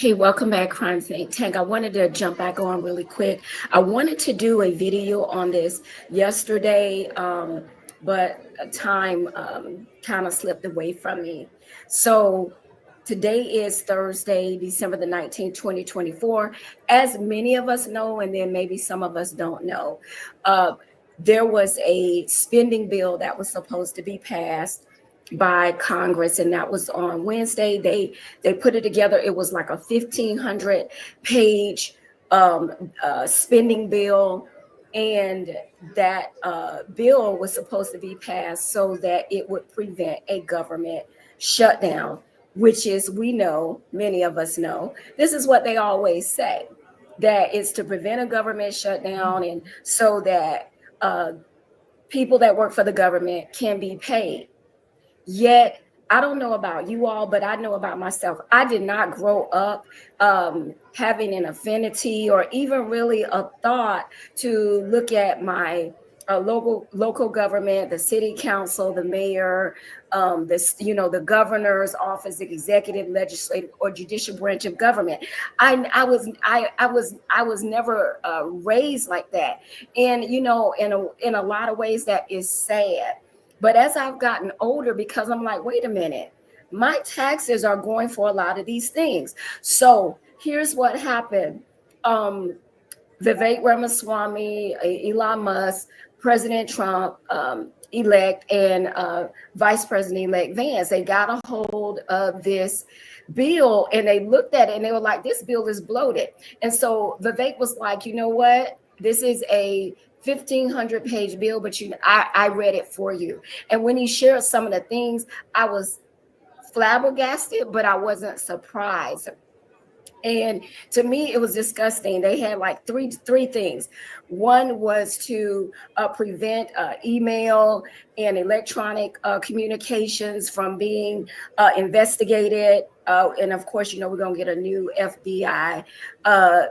Hey, welcome back, Crime Think Tank. I wanted to jump back on really quick. I wanted to do a video on this yesterday, but time kind of slipped away from me. So today is Thursday, December the 19th, 2024. As many of us know, and then maybe some of us don't know, uh, there was a spending bill that was supposed to be passed by Congress, and that was on Wednesday. They put it together. It was like a 1,500 page um, spending bill, and that bill was supposed to be passed so that it would prevent a government shutdown, which is, we know, many of us know, this is what they always say, that it's to prevent a government shutdown and so that people that work for the government can be paid. Yet, I don't know about you all, but I know about myself. I did not grow up having an affinity or even really a thought to look at my local government, the city council, the mayor, this the governor's office, the executive, legislative, or judicial branch of government. I was never raised like that, and in a lot of ways that is sad. But as I've gotten older, because I'm like, wait a minute, my taxes are going for a lot of these things. So here's what happened. Um, Vivek Ramaswamy, Elon Musk, President Trump elect, and Vice President elect Vance, they got a hold of this bill and they looked at it and they were like, this bill is bloated. And so Vivek was like, you know what? This is a 1,500 page bill, but I read it for you. And when he shared some of the things, I was flabbergasted, but I wasn't surprised. And to me, it was disgusting. They had like three things. One was to prevent email and electronic communications from being investigated. And of course, we're going to get a new FBI uh,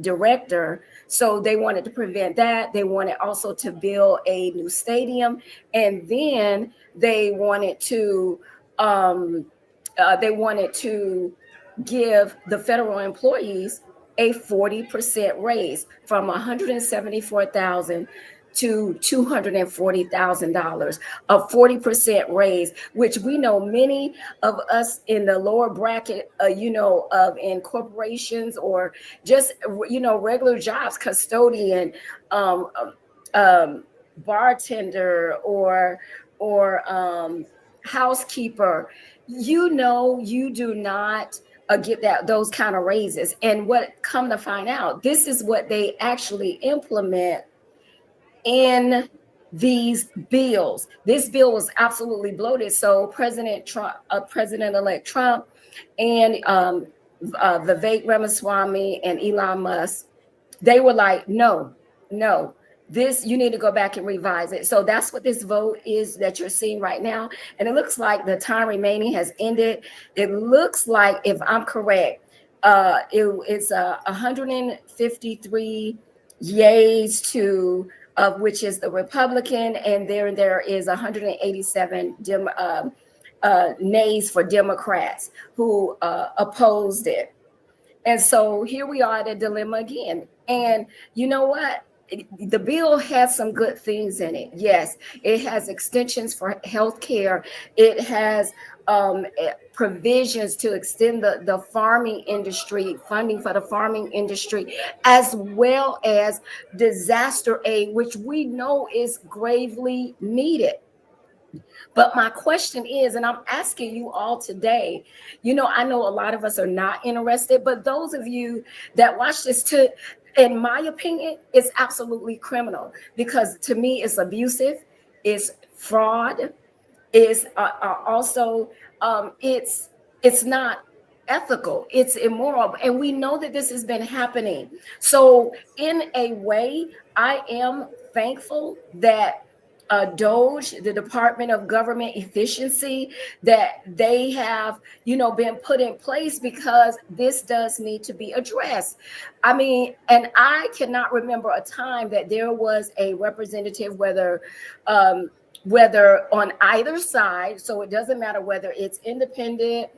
director. So they wanted to prevent that. They wanted also to build a new stadium, and then um, they wanted to give the federal employees a 40% raise from 174,000 to $240,000, a 40% raise, which we know many of us in the lower bracket, of in corporations or just, regular jobs, custodian, um, um, bartender, or housekeeper, you do not get those kind of raises. And what come to find out, this is what they actually implement in these bills. This bill was absolutely bloated. So President Trump, President-elect Trump, and Vivek Ramaswamy and Elon Musk, they were like, no, no, this, you need to go back and revise it. So that's what this vote is that you're seeing right now. And it looks like the time remaining has ended. It looks like, if I'm correct, it's 153 yays to, of which is the Republican, and there is 187 nays for Democrats who opposed it. And so here we are at a dilemma again. And you know what? The bill has some good things in it. Yes, it has extensions for health care. It has provisions to extend the farming industry, funding for the farming industry, as well as disaster aid, which we know is gravely needed. But my question is, and I'm asking you all today, I know a lot of us are not interested, but those of you that watch this, in my opinion, it's absolutely criminal, because to me, it's abusive, it's fraud, is also it's not ethical, it's immoral, and we know that this has been happening. So in a way, I am thankful that Doge, the Department of Government Efficiency, that they have, been put in place, because this does need to be addressed. I mean, and I cannot remember a time that there was a representative, whether on either side, so it doesn't matter whether it's independent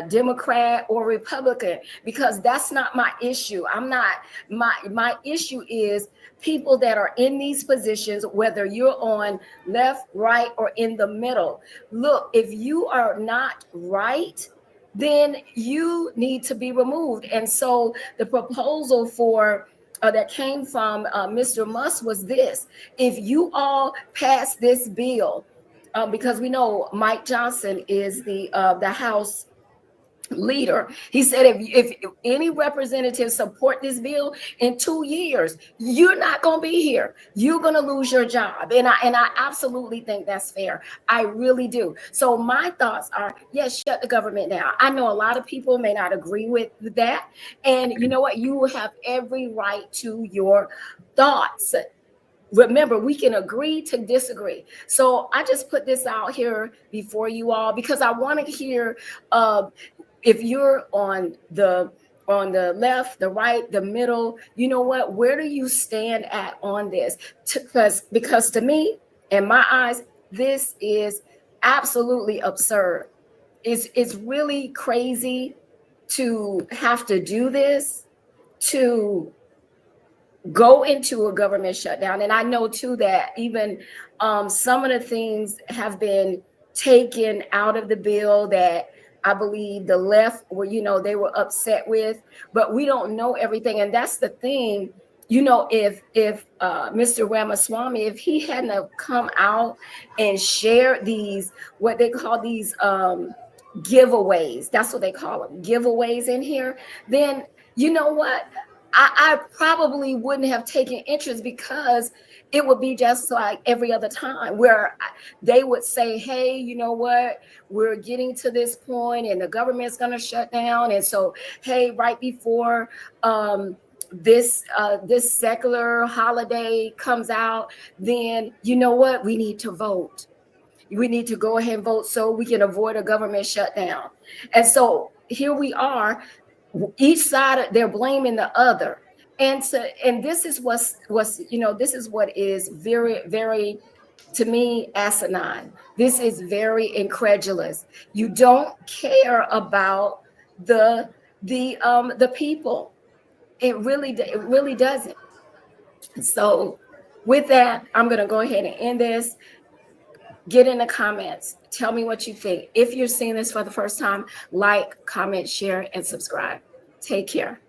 Democrat or Republican, because that's not my issue. I'm not, my issue is people that are in these positions, whether you're on left, right, or in the middle. Look, if you are not right, then you need to be removed. And so the proposal for that came from Mr. Musk was this: if you all pass this bill, because we know Mike Johnson is the House leader. He said if any representatives support this bill in 2 years, you're not going to be here. You're going to lose your job. And I absolutely think that's fair. I really do. So my thoughts are, yes, shut the government down. I know a lot of people may not agree with that. And you know what? You have every right to your thoughts. Remember, we can agree to disagree. So I just put this out here before you all because I want to hear if you're on the left, the right, the middle, you know what, where do you stand at on this? Because to me, in my eyes, this is absolutely absurd. It's really crazy to have to do this, to go into a government shutdown. And I know too that even some of the things have been taken out of the bill that I believe the left were, they were upset with, but we don't know everything. And that's the thing, if Mr. Ramaswamy, if he hadn't have come out and shared these, what they call these giveaways, that's what they call them, giveaways in here, then you know what? I probably wouldn't have taken interest, because it would be just like every other time where they would say, hey, you know what, we're getting to this point and the government's going to shut down. And so, hey, right before this secular holiday comes out, then you know what, we need to vote. We need to go ahead and vote so we can avoid a government shutdown. And so here we are, each side, they're blaming the other. And this is this is what is very, very, to me, asinine. This is very incredulous. You don't care about the people. It really doesn't. So with that, I'm going to go ahead and end this. Get in the comments, tell me what you think. If you're seeing this for the first time, like, comment, share, and subscribe. Take care.